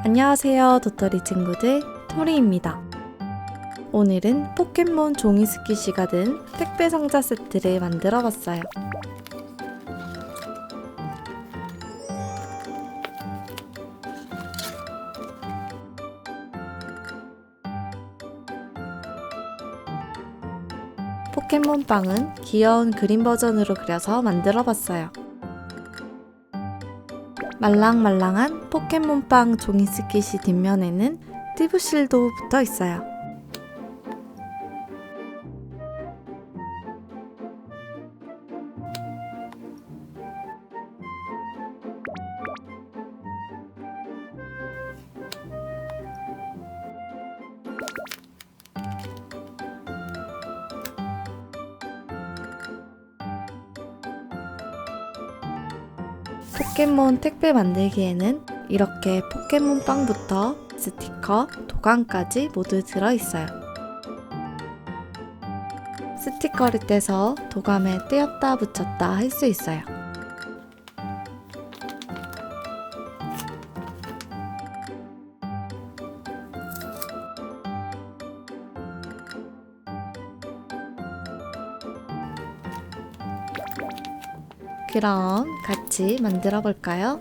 안녕하세요, 도토리 친구들, 토리입니다. 오늘은 포켓몬 종이 스키시가 든 택배 상자 세트를 만들어 봤어요. 포켓몬빵은 귀여운 그림 버전으로 그려서 만들어 봤어요. 말랑말랑한 포켓몬빵 종이 스킷이 뒷면에는 띠부실도 붙어 있어요. 포켓몬 택배 만들기에는 이렇게 포켓몬 빵부터 스티커, 도감까지 모두 들어있어요. 스티커를 떼서 도감에 떼었다 붙였다 할 수 있어요. 그럼 같이 만들어 볼까요?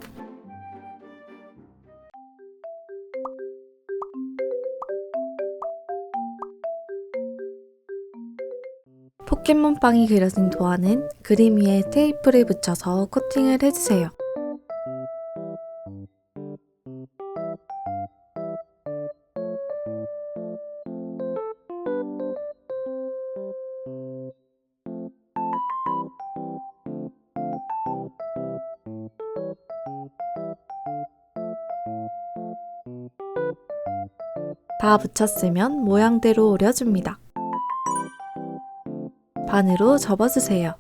포켓몬빵이 그려진 도안은 그림 위에 테이프를 붙여서 코팅을 해주세요. 다 붙였으면 모양대로 오려줍니다. 반으로 접어주세요.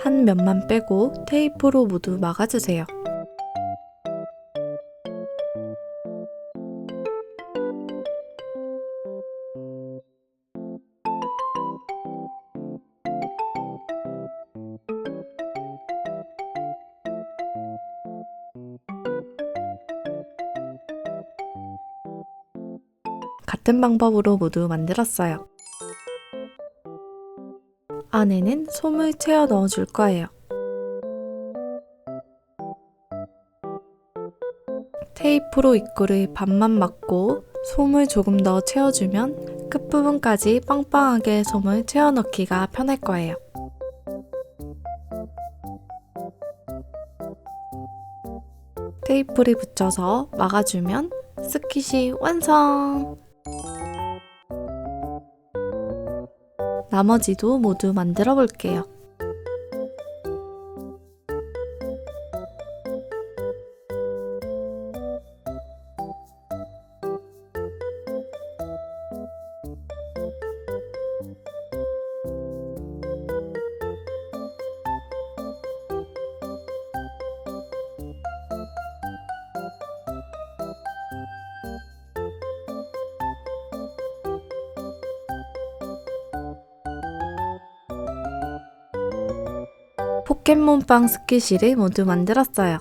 한 면만 빼고 테이프로 모두 막아주세요. 같은 방법으로 모두 만들었어요. 안에는 솜을 채워 넣어줄 거예요. 테이프로 입구를 반만 막고 솜을 조금 더 채워주면 끝부분까지 빵빵하게 솜을 채워 넣기가 편할 거예요. 테이프를 붙여서 막아주면 스킷이 완성! 나머지도 모두 만들어 볼게요. 포켓몬빵 스키시를 모두 만들었어요.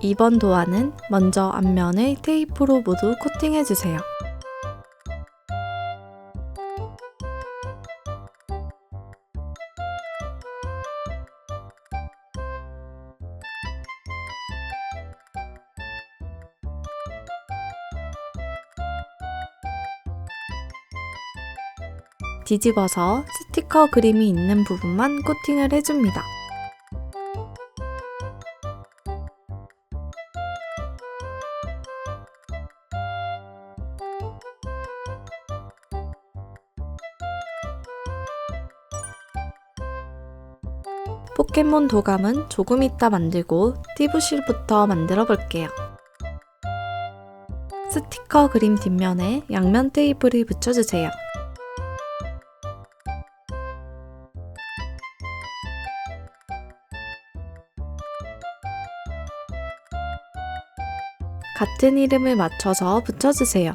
이번 도안은 먼저 앞면을 테이프로 모두 코팅해주세요. 뒤집어서 스티커 그림이 있는 부분만 코팅을 해줍니다. 포켓몬 도감은 조금 이따 만들고 띠부실부터 만들어 볼게요. 스티커 그림 뒷면에 양면 테이프를 붙여주세요. 같은 이름을 맞춰서 붙여주세요.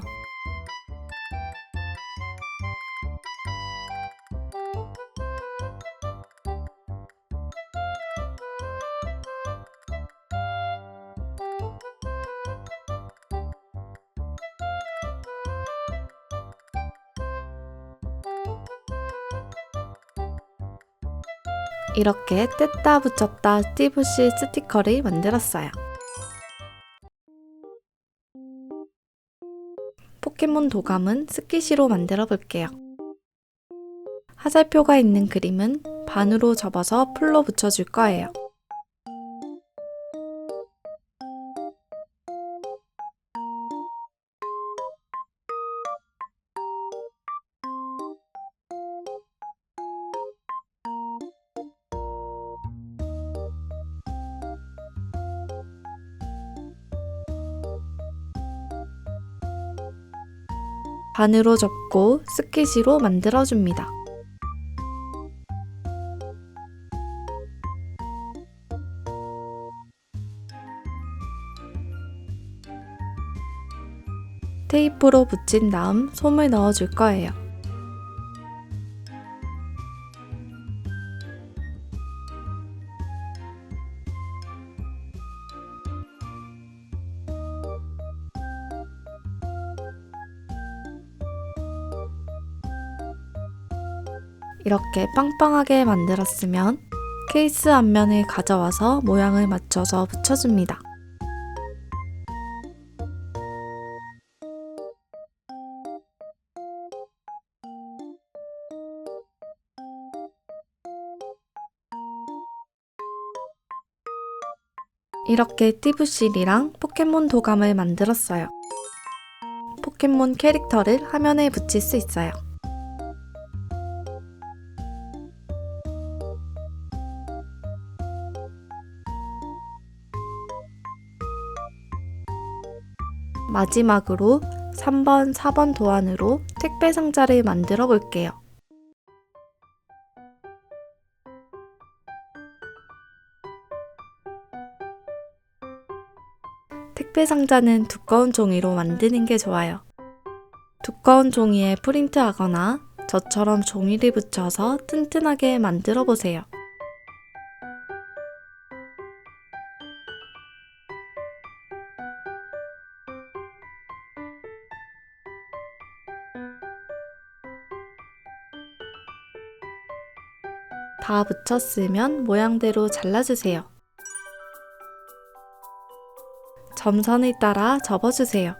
이렇게 뗐다 붙였다 스티브시 스티커를 만들었어요. 포켓몬 도감은 스키시로 만들어 볼게요. 화살표가 있는 그림은 반으로 접어서 풀로 붙여줄 거예요. 반으로 접고 스키시로 만들어줍니다. 테이프로 붙인 다음 솜을 넣어줄 거예요. 이렇게 빵빵하게 만들었으면 케이스 앞면을 가져와서 모양을 맞춰서 붙여줍니다. 이렇게 띠부실이랑 포켓몬 도감을 만들었어요. 포켓몬 캐릭터를 화면에 붙일 수 있어요. 마지막으로 3번, 4번 도안으로 택배 상자를 만들어 볼게요. 택배 상자는 두꺼운 종이로 만드는 게 좋아요. 두꺼운 종이에 프린트하거나 저처럼 종이를 붙여서 튼튼하게 만들어 보세요. 다 붙였으면 모양대로 잘라주세요. 점선을 따라 접어주세요.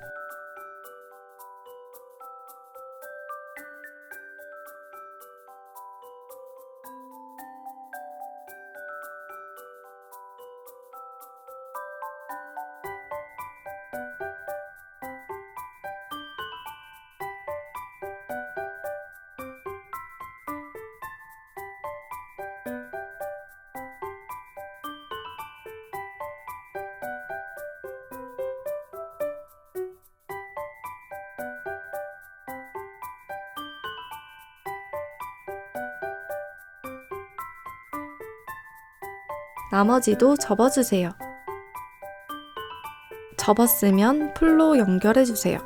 나머지도 접어주세요. 접었으면 풀로 연결해주세요.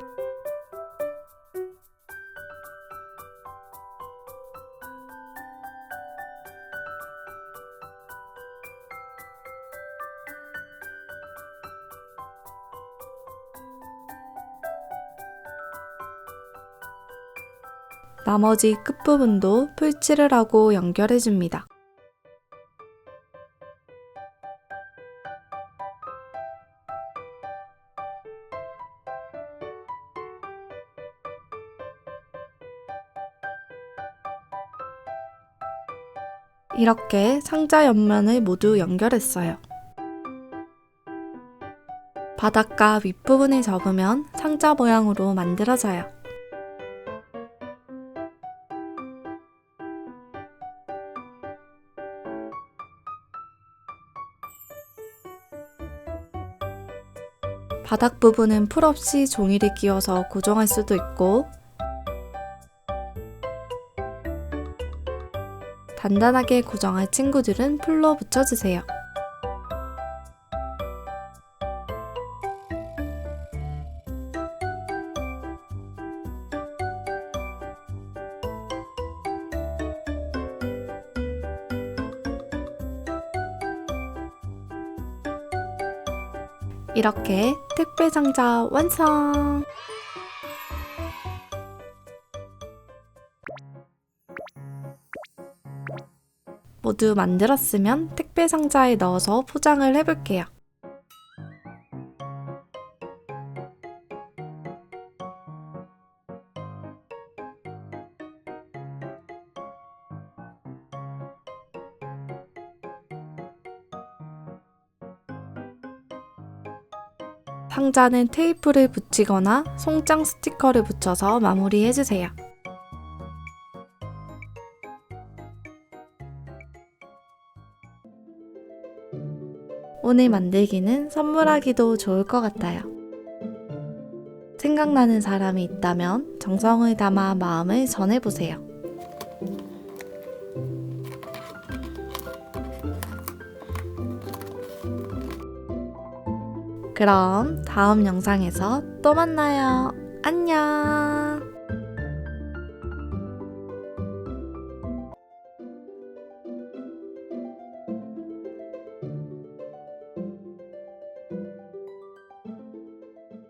나머지 끝부분도 풀칠을 하고 연결해줍니다. 이렇게 상자 옆면을 모두 연결했어요. 바닥과 윗부분을 접으면 상자 모양으로 만들어져요. 바닥 부분은 풀 없이 종이를 끼워서 고정할 수도 있고 단단하게 고정할 친구들은 풀로 붙여주세요. 이렇게 택배 상자 완성! 모두 만들었으면 택배 상자에 넣어서 포장을 해볼게요. 상자는 테이프를 붙이거나 송장 스티커를 붙여서 마무리해주세요. 오늘 만들기는 선물하기도 좋을 것 같아요. 생각나는 사람이 있다면 정성을 담아 마음을 전해보세요. 그럼 다음 영상에서 또 만나요. 안녕!